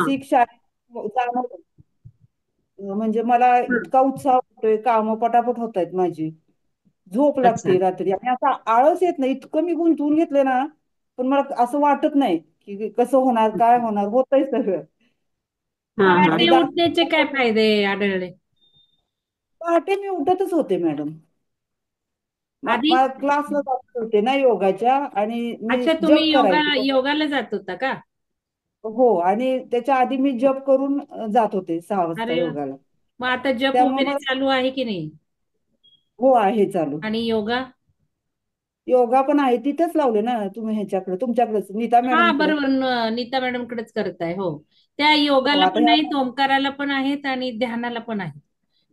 मानसिक शारीरिक जाणवतं. म्हणजे मला हं. इतका उत्साह होतोय, कामं पटापट होत आहेत माझी. झोप अच्छा. लागते रात्री आणि असा आळस येत नाही. इतकं मी गुंतवून घेतले ना, पण मला असं वाटत नाही की कसं होणार, काय होणार, होतंय सगळं. हा हा. आणि पहाटे उठण्याचे काय फायदे आढळले? पहाटे मी उठतच होते मॅडम. आधी? मला क्लासला जात होते ना योगाच्या आणि मी अच्छा, तुम्ही जप योगा करायचे. योगाला जात होता का? हो आणि त्याच्या आधी मी जप करून जात होते 6 वाजता अरे वा. योगाला. मग आता जप त्यामुळे वगैरे मला चालू आहे की नाही? हो आहे चालू. आणि योगा? योगा पण आहे तिथेच लावले ना तुम्ही ह्याच्याकडे तुमच्याकडेच नीता हा मॅडमकडे. बरोबर, नीता मॅडम कडेच करताय. हो, त्या हो योगाला आता पण ह्या आहेत, ओंकाराला पण आहेत आणि ध्यानाला पण आहेत.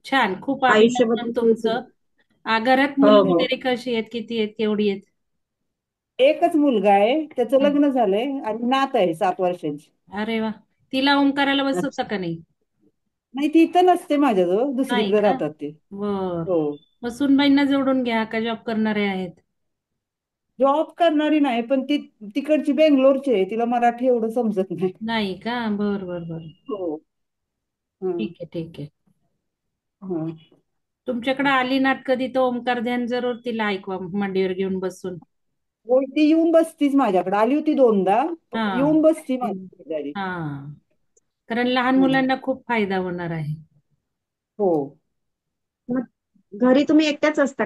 छान, खूप आयुष्यभर अभिनंदन तुमचं. घरात हो मुलं हो वगैरे कशी आहेत, किती आहेत, केवढी आहेत? एकच मुलगा आहे त्याचं हं. लग्न झालंय आणि नात आहे 7 वर्षांची. अरे वा. तिला ओंकाराला बसवता अच्छा. का नाही? नाही ती इथं नसते माझ्याजवळ नाही दुसरीकडे का? राहतात ते. बर. हो मग सुनबाईंना जोडून घ्या, का जॉब करणारे आहेत? जॉब करणारी नाही पण ती तिकडची बेंगलोरची आहे तिला मराठी एवढं समजत नाही. नाही का? बर बर बर. हो हं, ठीक आहे, ठीक आहे. हं. तुमच्याकडे आली नात कधी तर ओंकार ध्यान जरूर तिला ऐकवा मांडीवर घेऊन बसून. हो ती येऊन बसतीच माझ्याकडे आली होती दोनदा. हा येऊन बसती माझ्या शेजारी. हा. कारण लहान हं. मुलांना खूप फायदा होणार आहे. हो मग घरी तुम्ही एकट्याच असता